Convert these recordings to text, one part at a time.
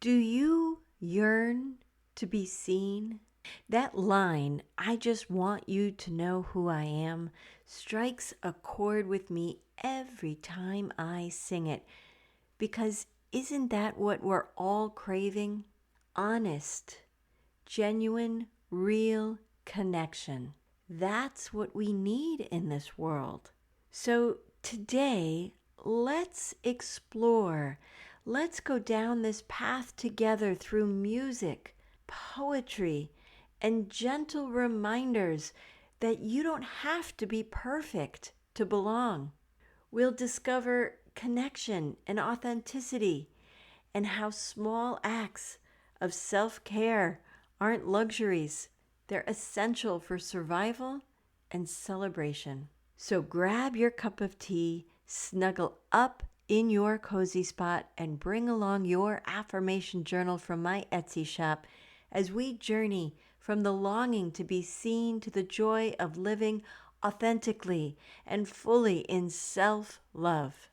Do you yearn to be seen? That line, I just want you to know who I am, strikes a chord with me every time I sing it. Because isn't that what we're all craving? Honest, genuine, real connection. That's what we need in this world. So today, let's explore. Let's go down this path together through music, poetry, and gentle reminders that you don't have to be perfect to belong. We'll discover connection and authenticity and how small acts of self-care aren't luxuries. They're essential for survival and celebration. So grab your cup of tea, snuggle up in your cozy spot, and bring along your affirmation journal from my Etsy shop as we journey from the longing to be seen to the joy of living authentically and fully in self-love.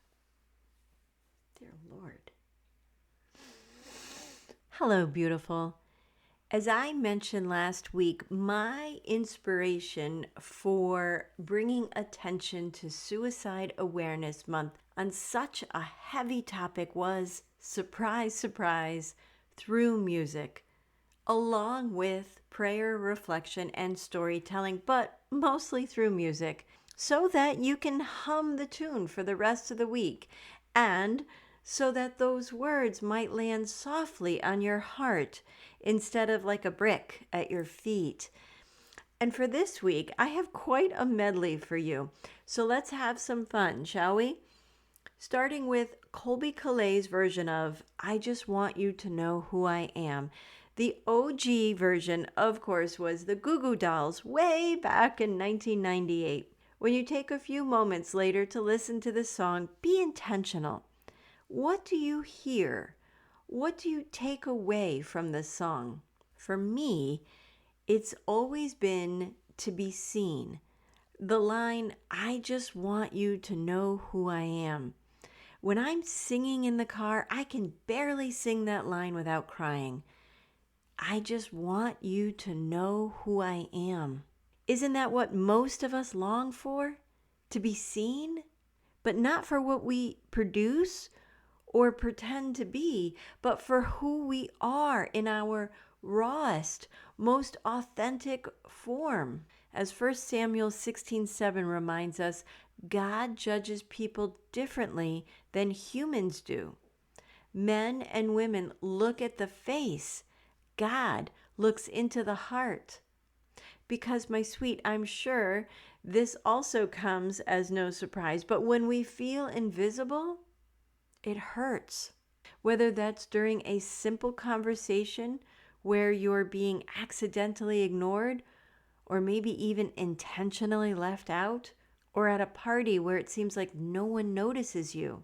Dear Lord. Hello, beautiful. As I mentioned last week, my inspiration for bringing attention to Suicide Awareness Month on such a heavy topic was, surprise, surprise, through music, along with prayer, reflection, and storytelling, but mostly through music, so that you can hum the tune for the rest of the week, and so that those words might land softly on your heart instead of like a brick at your feet. And for this week, I have quite a medley for you. So let's have some fun, shall we? Starting with Colbie Caillat's version of I Just Want You to Know Who I Am. The OG version, of course, was the Goo Goo Dolls way back in 1998. When you take a few moments later to listen to the song, be intentional. What do you hear? What do you take away from this song? For me, it's always been to be seen. The line, I just want you to know who I am. When I'm singing in the car, I can barely sing that line without crying. I just want you to know who I am. Isn't that what most of us long for? To be seen? But not for what we produce or pretend to be, but for who we are in our rawest, most authentic form. As 1 Samuel 16:7 reminds us, God judges people differently than humans do. Men and women look at the face. God looks into the heart. Because, my sweet, I'm sure this also comes as no surprise, but when we feel invisible, it hurts. Whether that's during a simple conversation where you're being accidentally ignored, or maybe even intentionally left out, or at a party where it seems like no one notices you.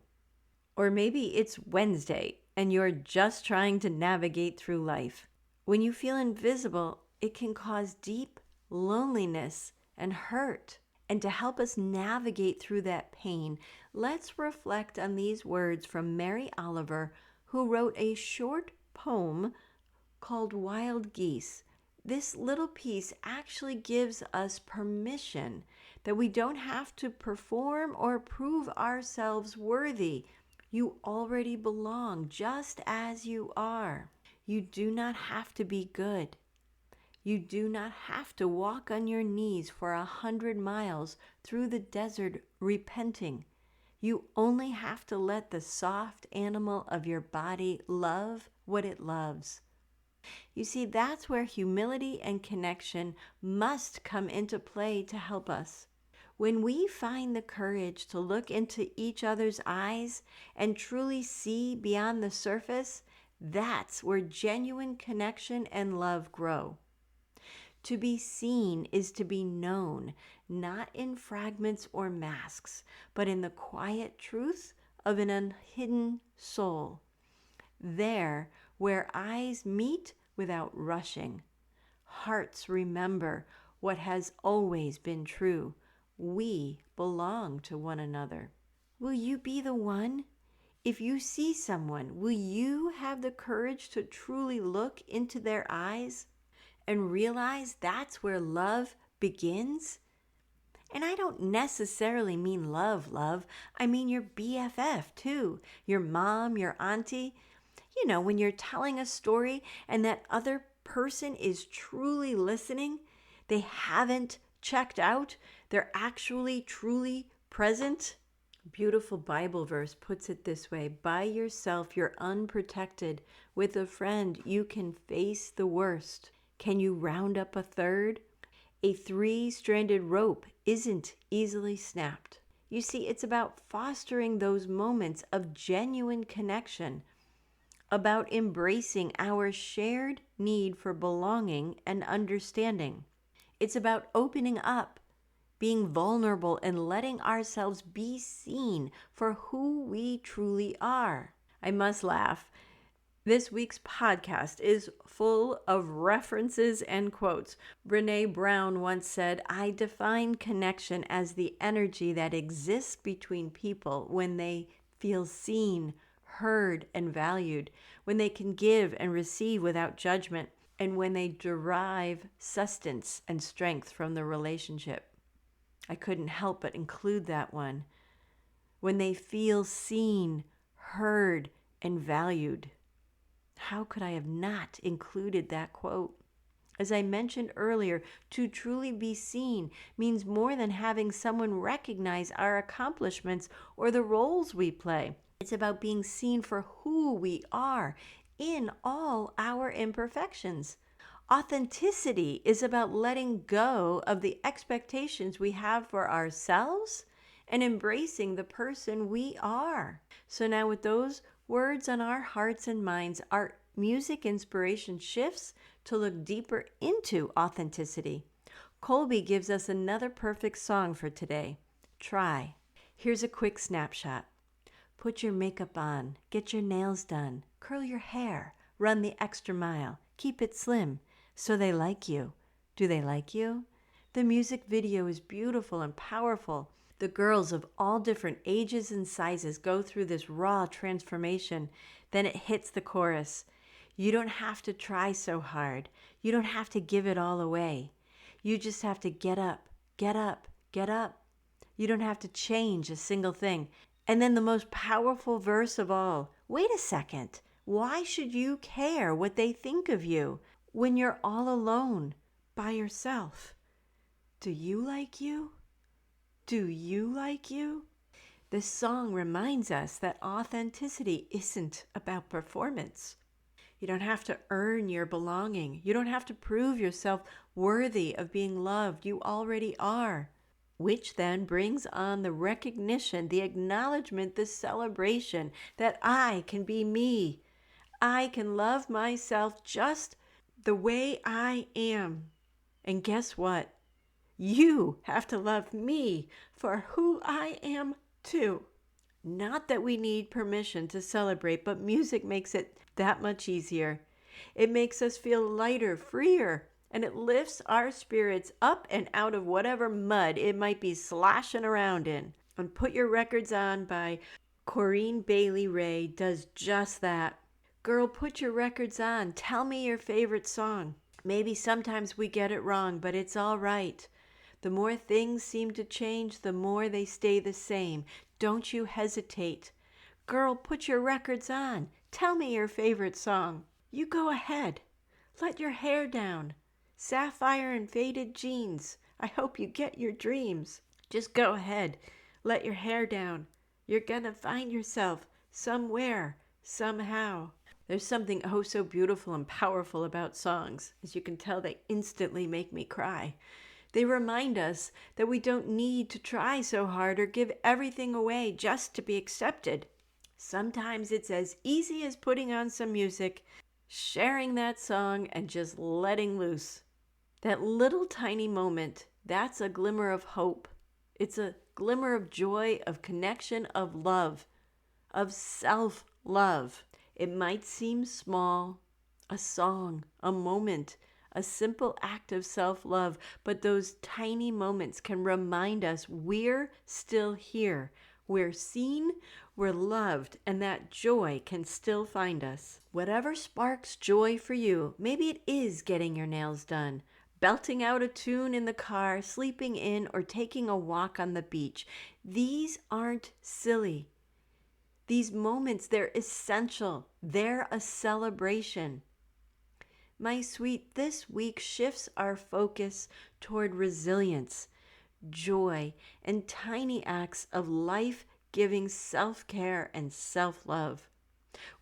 Or maybe it's Wednesday and you're just trying to navigate through life. When you feel invisible, it can cause deep loneliness and hurt. And to help us navigate through that pain, let's reflect on these words from Mary Oliver, who wrote a short poem called Wild Geese. This little piece actually gives us permission that we don't have to perform or prove ourselves worthy. You already belong just as you are. You do not have to be good. You do not have to walk on your knees for 100 miles through the desert repenting. You only have to let the soft animal of your body love what it loves. You see, that's where humility and connection must come into play to help us. When we find the courage to look into each other's eyes and truly see beyond the surface, that's where genuine connection and love grow. To be seen is to be known, not in fragments or masks, but in the quiet truth of an unhidden soul. There, where eyes meet without rushing, hearts remember what has always been true. We belong to one another. Will you be the one? If you see someone, will you have the courage to truly look into their eyes and realize that's where love begins? And I don't necessarily mean love. I mean your BFF too, your mom, your auntie. You know, when you're telling a story and that other person is truly listening, they haven't checked out, they're actually truly present. Beautiful Bible verse puts it this way: by yourself, you're unprotected. With a friend, you can face the worst. Can you round up a third? A three-stranded rope isn't easily snapped. You see, it's about fostering those moments of genuine connection, about embracing our shared need for belonging and understanding. It's about opening up, being vulnerable, and letting ourselves be seen for who we truly are. I must laugh. This week's podcast is full of references and quotes. Brené Brown once said, "I define connection as the energy that exists between people when they feel seen, heard, and valued, when they can give and receive without judgment, and when they derive sustenance and strength from the relationship." I couldn't help but include that one. When they feel seen, heard, and valued. How could I have not included that quote? As I mentioned earlier, to truly be seen means more than having someone recognize our accomplishments or the roles we play. It's about being seen for who we are in all our imperfections. Authenticity is about letting go of the expectations we have for ourselves and embracing the person we are. So now with those words on our hearts and minds, our music inspiration shifts to look deeper into authenticity. Colbie gives us another perfect song for today, Try. Here's a quick snapshot. Put your makeup on, get your nails done, curl your hair, run the extra mile, keep it slim, so they like you. Do they like you? The music video is beautiful and powerful. The girls of all different ages and sizes go through this raw transformation. Then it hits the chorus. You don't have to try so hard. You don't have to give it all away. You just have to get up, get up, get up. You don't have to change a single thing. And then the most powerful verse of all. Wait a second. Why should you care what they think of you when you're all alone by yourself? Do you like you? Do you like you? This song reminds us that authenticity isn't about performance. You don't have to earn your belonging. You don't have to prove yourself worthy of being loved. You already are. Which then brings on the recognition, the acknowledgement, the celebration that I can be me. I can love myself just the way I am. And guess what? You have to love me for who I am too. Not that we need permission to celebrate, but music makes it that much easier. It makes us feel lighter, freer, and it lifts our spirits up and out of whatever mud it might be sloshing around in. And Put Your Records On by Corinne Bailey Ray does just that. Girl, put your records on. Tell me your favorite song. Maybe sometimes we get it wrong, but it's all right. The more things seem to change, the more they stay the same. Don't you hesitate. Girl, put your records on. Tell me your favorite song. You go ahead. Let your hair down. Sapphire and faded jeans. I hope you get your dreams. Just go ahead. Let your hair down. You're gonna find yourself somewhere, somehow. There's something oh so beautiful and powerful about songs. As you can tell, they instantly make me cry. They remind us that we don't need to try so hard or give everything away just to be accepted. Sometimes it's as easy as putting on some music, sharing that song, and just letting loose. That little tiny moment, that's a glimmer of hope. It's a glimmer of joy, of connection, of love, of self-love. It might seem small, a song, a moment, a simple act of self-love, but those tiny moments can remind us we're still here. We're seen, we're loved, and that joy can still find us. Whatever sparks joy for you, maybe it is getting your nails done, belting out a tune in the car, sleeping in, or taking a walk on the beach. These aren't silly. These moments, they're essential. They're a celebration. My sweet, this week shifts our focus toward resilience, joy, and tiny acts of life-giving self-care and self-love.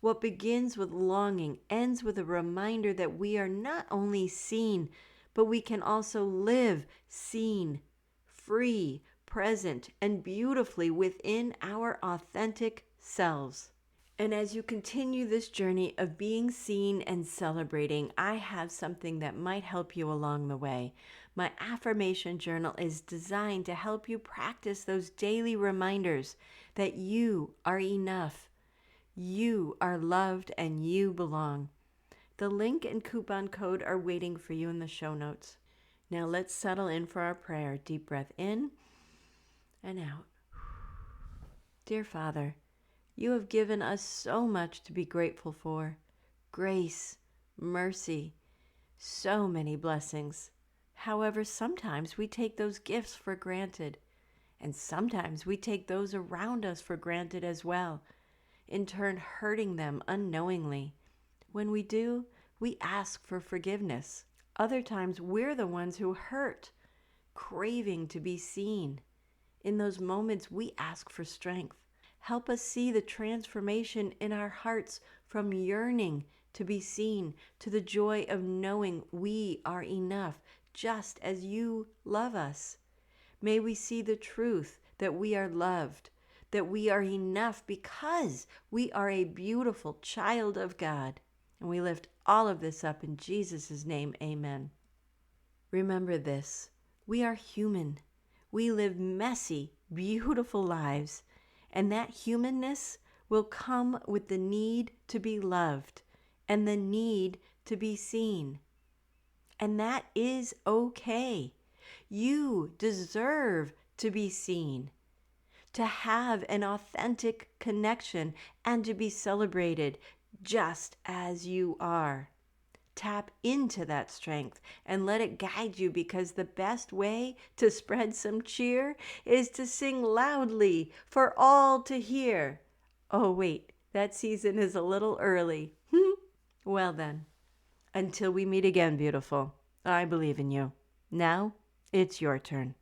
What begins with longing ends with a reminder that we are not only seen, but we can also live seen, free, present, and beautifully within our authentic selves. And as you continue this journey of being seen and celebrating, I have something that might help you along the way. My affirmation journal is designed to help you practice those daily reminders that you are enough, you are loved, and you belong. The link and coupon code are waiting for you in the show notes. Now let's settle in for our prayer. Deep breath in and out. Dear Father, you have given us so much to be grateful for. Grace, mercy, so many blessings. However, sometimes we take those gifts for granted, and sometimes we take those around us for granted as well, in turn hurting them unknowingly. When we do, we ask for forgiveness. Other times we're the ones who hurt, craving to be seen. In those moments, we ask for strength. Help us see the transformation in our hearts from yearning to be seen to the joy of knowing we are enough, just as you love us. May we see the truth that we are loved, that we are enough because we are a beautiful child of God. And we lift all of this up in Jesus' name, amen. Remember this, we are human. We live messy, beautiful lives. And that humanness will come with the need to be loved and the need to be seen. And that is okay. You deserve to be seen, to have an authentic connection, and to be celebrated just as you are. Tap into that strength and let it guide you, because the best way to spread some cheer is to sing loudly for all to hear. Oh, wait, that season is a little early. Well then, until we meet again, beautiful, I believe in you. Now it's your turn.